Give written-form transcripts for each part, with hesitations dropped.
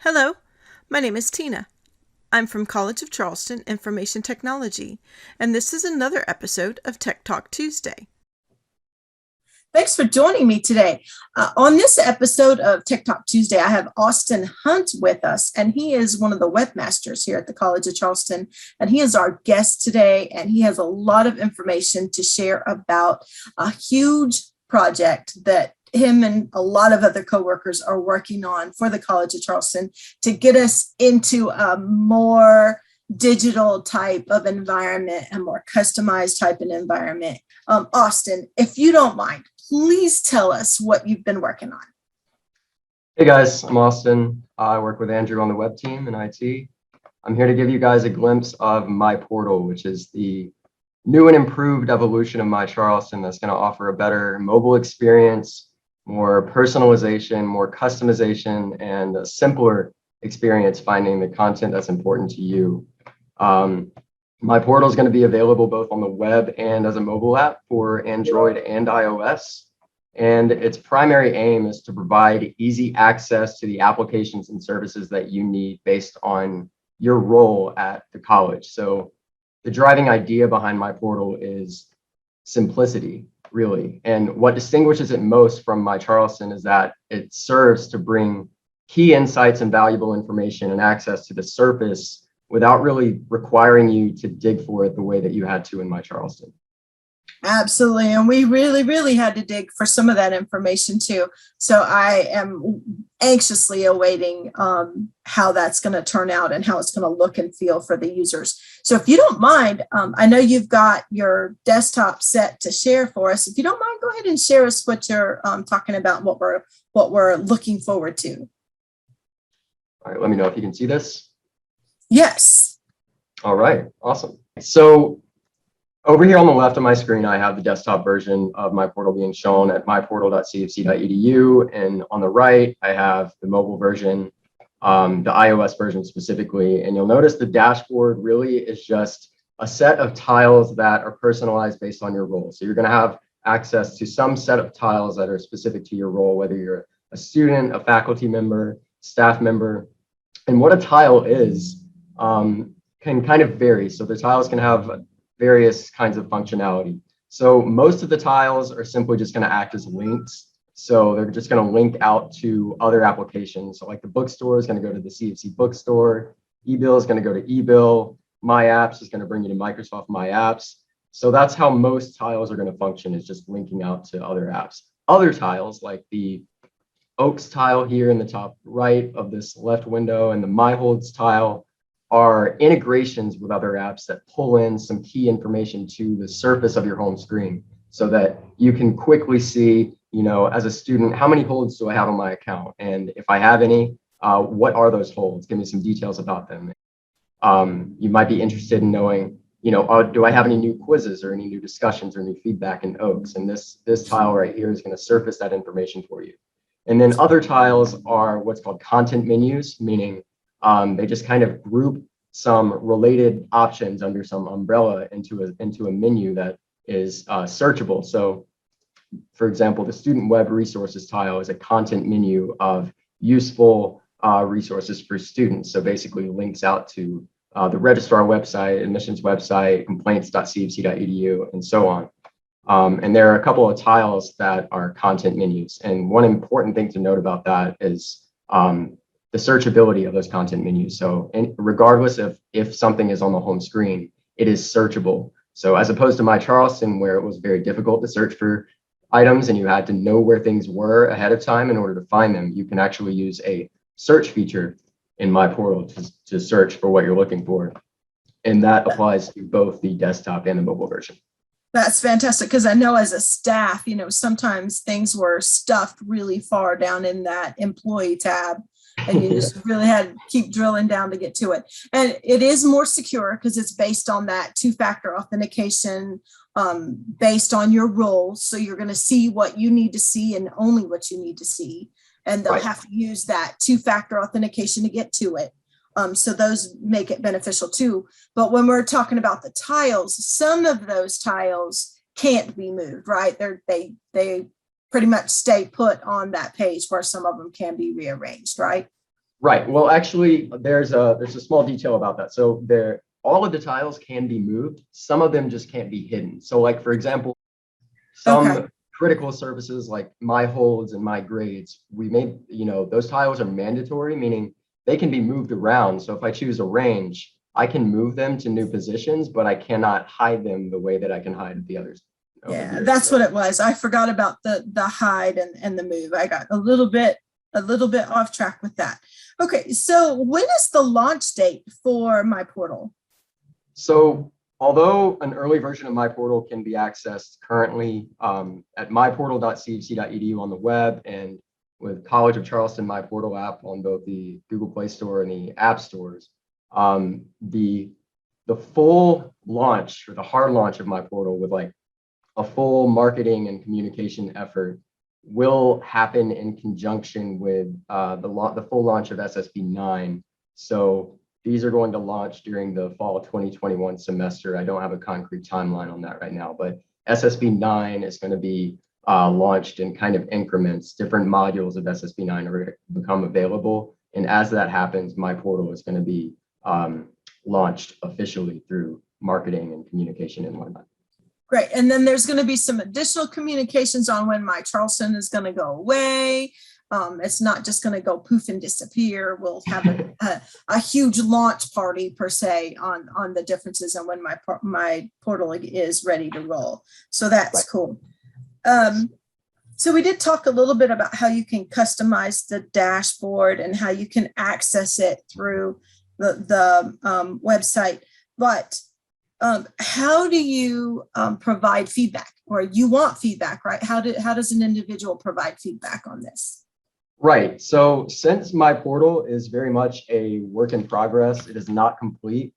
Hello, my name is Tina. I'm from College of Charleston Information Technology, and this is another episode of Tech Talk Tuesday. Thanks for joining me today. On this episode of Tech Talk Tuesday, I have Austin Hunt with us, and he is one of the webmasters here at the College of Charleston, and he is our guest today, and he has a lot of information to share about a huge project that him and a lot of other coworkers are working on for the College of Charleston to get us into a more digital type of environment, a more customized type of environment. Austin, if you don't mind, please tell us what you've been working on. Hey guys, I'm Austin. I work with Andrew on the web team in IT. I'm here to give you guys a glimpse of MyPortal, which is the new and improved evolution of MyCharleston that's going to offer a better mobile experience, more personalization, more customization, and a simpler experience finding the content that's important to you. MyPortal is going to be available both on the web and as a mobile app for Android and iOS. And its primary aim is to provide easy access to the applications and services that you need based on your role at the college. So the driving idea behind MyPortal is simplicity, really. And what distinguishes it most from MyCharleston is that it serves to bring key insights and valuable information and access to the surface without really requiring you to dig for it the way that you had to in MyCharleston. Absolutely. And we really had to dig for some of that information too. So I am anxiously awaiting how that's going to turn out and how it's going to look and feel for the users. So if you don't mind, I know you've got your desktop set to share for us. If you don't mind, go ahead and share us what you're talking about, what we're looking forward to. All right, let me know if you can see this. Yes. All right, awesome. So over here on the left of my screen, I have the desktop version of MyPortal being shown at myportal.cfc.edu. And on the right, I have the mobile version, the iOS version specifically. And you'll notice the dashboard really is just a set of tiles that are personalized based on your role. So you're going to have access to some set of tiles that are specific to your role, whether you're a student, a faculty member, staff member. And what a tile is can kind of vary. So the tiles can have various kinds of functionality. So most of the tiles are simply just going to act as links. So they're just going to link out to other applications. So like the bookstore is going to go to the CFC bookstore, eBill is going to go to eBill, My Apps is going to bring you to Microsoft My Apps. So that's how most tiles are going to function, is just linking out to other apps. Other tiles like the Oaks tile here in the top right of this left window and the My Holds tile are integrations with other apps that pull in some key information to the surface of your home screen so that you can quickly see, as a student, how many holds do I have on my account? And if I have any, what are those holds? Give me some details about them. You might be interested in knowing, do I have any new quizzes or any new discussions or new feedback in Oaks? And this tile right here is going to surface that information for you. And then other tiles are what's called content menus, meaning they just kind of group some related options under some umbrella into a menu that is searchable. So, for example, the student web resources tile is a content menu of useful resources for students. So basically links out to the registrar website, admissions website, complaints.cfc.edu, and so on. And there are a couple of tiles that are content menus. And one important thing to note about that is the searchability of those content menus. So regardless of if something is on the home screen, it is searchable. So as opposed to MyCharleston, where it was very difficult to search for items and you had to know where things were ahead of time in order to find them, you can actually use a search feature in MyPortal to search for what you're looking for. And that applies to both the desktop and the mobile version. That's fantastic, because I know as a staff, sometimes things were stuffed really far down in that employee tab. And you just really had to keep drilling down to get to it. And it is more secure because it's based on that two-factor authentication based on your role. So you're going to see what you need to see and only what you need to see. And they'll have to use that two-factor authentication to get to it. So those make it beneficial too. But when we're talking about the tiles, some of those tiles can't be moved, right? They pretty much stay put on that page, where some of them can be rearranged, right? Right. Well, actually, there's a small detail about that. So all of the tiles can be moved. Some of them just can't be hidden. So like, for example, Okay. some critical services like my holds and my grades, we made, those tiles are mandatory, meaning they can be moved around. So if I choose a range, I can move them to new positions, but I cannot hide them the way that I can hide the others over Yeah, here. that's So what it was. I forgot about the hide and the move. I got a little bit off track with that. Okay, so when is the launch date for MyPortal? So although an early version of MyPortal can be accessed currently at myportal.cfc.edu on the web and with College of Charleston MyPortal app on both the Google Play Store and the App Stores, the full launch or the hard launch of MyPortal with like a full marketing and communication effort will happen in conjunction with the full launch of SSB 9. So these are going to launch during the fall 2021 semester. I don't have a concrete timeline on that right now, but SSB 9 is going to be launched in kind of increments. Different modules of SSB 9 are going to become available. And as that happens, MyPortal is going to be launched officially through marketing and communication and whatnot. Great. And then there's going to be some additional communications on when MyCharleston is going to go away. It's not just going to go poof and disappear. We'll have a huge launch party per se on the differences and when my portal is ready to roll. So that's Right. cool. So we did talk a little bit about how you can customize the dashboard and how you can access it through the website, but how do you provide feedback, or you want feedback, right? How does an individual provide feedback on this? Right. So since MyPortal is very much a work in progress, it is not complete,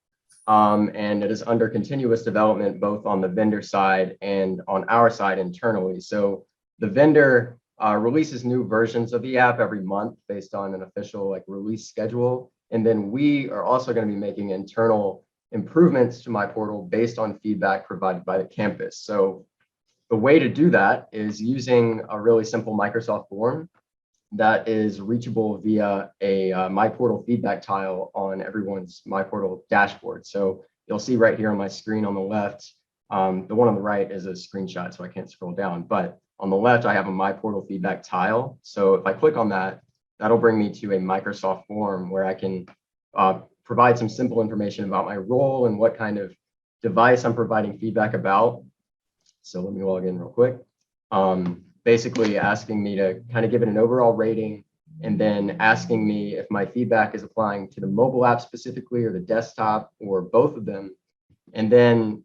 and it is under continuous development, both on the vendor side and on our side internally. So the vendor releases new versions of the app every month based on an official like release schedule. And then we are also going to be making internal improvements to MyPortal based on feedback provided by the campus. So the way to do that is using a really simple Microsoft form that is reachable via a MyPortal feedback tile on everyone's MyPortal dashboard. So you'll see right here on my screen on the left, the one on the right is a screenshot, so I can't scroll down. But on the left, I have a MyPortal feedback tile. So if I click on that, that'll bring me to a Microsoft form where I can provide some simple information about my role and what kind of device I'm providing feedback about. So let me log in real quick. Basically asking me to kind of give it an overall rating, and then asking me if my feedback is applying to the mobile app specifically or the desktop or both of them. And then,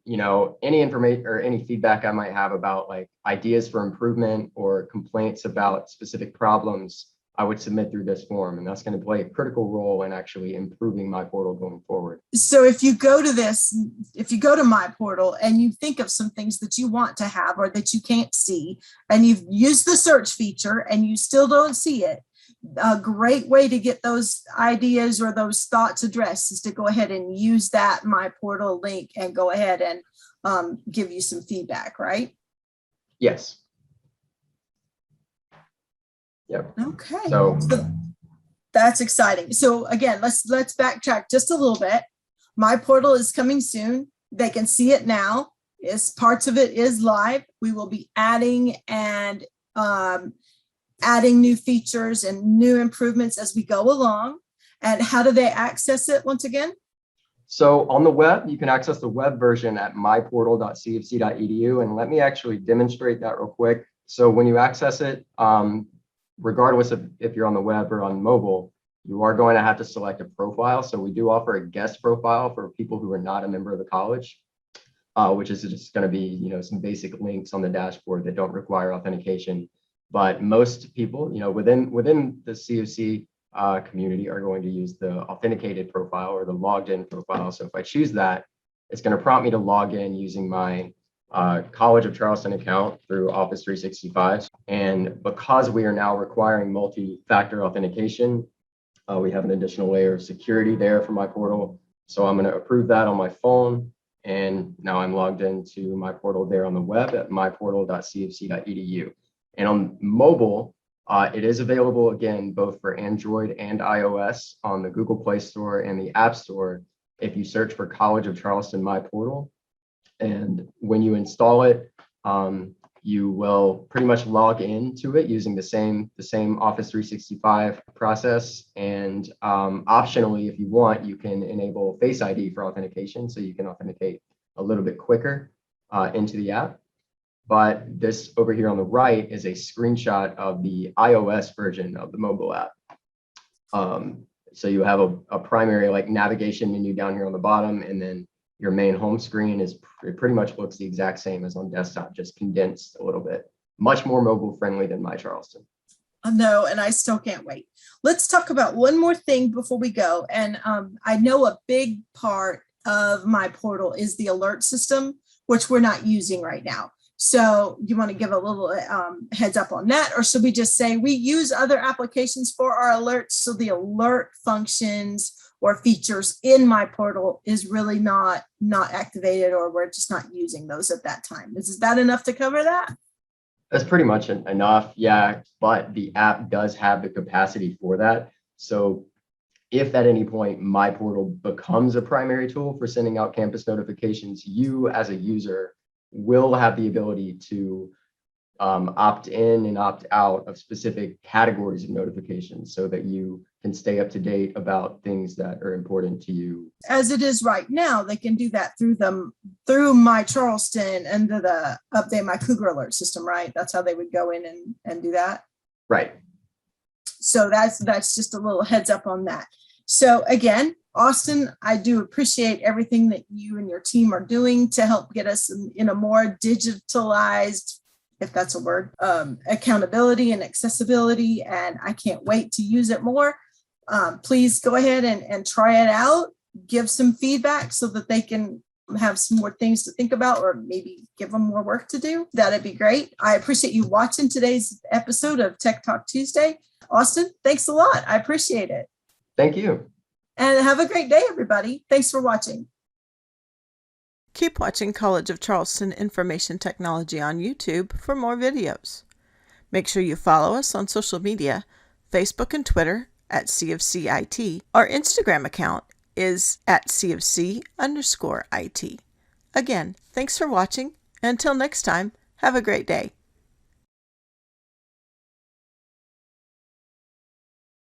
any information or any feedback I might have about like ideas for improvement or complaints about specific problems, I would submit through this form, and that's going to play a critical role in actually improving MyPortal going forward. So if you go to MyPortal and you think of some things that you want to have or that you can't see, and you've used the search feature and you still don't see it, a great way to get those ideas or those thoughts addressed is to go ahead and use that MyPortal link and go ahead and give you some feedback, right? Yes. Yep. Okay. So that's exciting. So again, let's backtrack just a little bit. MyPortal is coming soon. They can see it now. Parts of it is live. We will be adding new features and new improvements as we go along. And how do they access it once again? So on the web, you can access the web version at myportal.cfc.edu. And let me actually demonstrate that real quick. So when you access it, regardless of if you're on the web or on mobile, you are going to have to select a profile. So we do offer a guest profile for people who are not a member of the college, which is just going to be, some basic links on the dashboard that don't require authentication. But most people, within the COC community are going to use the authenticated profile or the logged in profile. So if I choose that, it's going to prompt me to log in using my College of Charleston account through Office 365. And because we are now requiring multi-factor authentication, we have an additional layer of security there for MyPortal. So I'm going to approve that on my phone. And now I'm logged into MyPortal there on the web at myportal.cfc.edu. And on mobile, It is available, again, both for Android and iOS on the Google Play Store and the App Store if you search for College of Charleston MyPortal. And when you install it, you will pretty much log into it using the same Office 365 process. And optionally, if you want, you can enable Face ID for authentication, so you can authenticate a little bit quicker into the app. But this over here on the right is a screenshot of the iOS version of the mobile app. So you have a primary like navigation menu down here on the bottom, and then your main home screen it pretty much looks the exact same as on desktop, just condensed a little bit. Much more mobile friendly than MyCharleston. No, and I still can't wait. Let's talk about one more thing before we go. And I know a big part of MyPortal is the alert system, which we're not using right now. So you want to give a little heads up on that, or should we just say we use other applications for our alerts, so the alert functions or features in MyPortal is really not activated, or we're just not using those at that time? Is that enough to cover that? That's pretty much enough, yeah, but the app does have the capacity for that. So if at any point MyPortal becomes a primary tool for sending out campus notifications, you as a user will have the ability to opt in and opt out of specific categories of notifications so that you can stay up to date about things that are important to you. As it is right now, they can do that through MyCharleston and the update my Cougar alert system, right? That's how they would go in and do that. Right. So that's just a little heads up on that. So again, Austin, I do appreciate everything that you and your team are doing to help get us in a more digitalized, if that's a word, accountability and accessibility. And I can't wait to use it more. Please go ahead and try it out, give some feedback so that they can have some more things to think about, or maybe give them more work to do. That'd be great. I appreciate you watching today's episode of Tech Talk Tuesday. Austin, thanks a lot. I appreciate it. Thank you. And have a great day, everybody. Thanks for watching. Keep watching College of Charleston Information Technology on YouTube for more videos. Make sure you follow us on social media, Facebook and Twitter at CofCIT. Our Instagram account is at CofC_IT. Again, thanks for watching. Until next time, have a great day.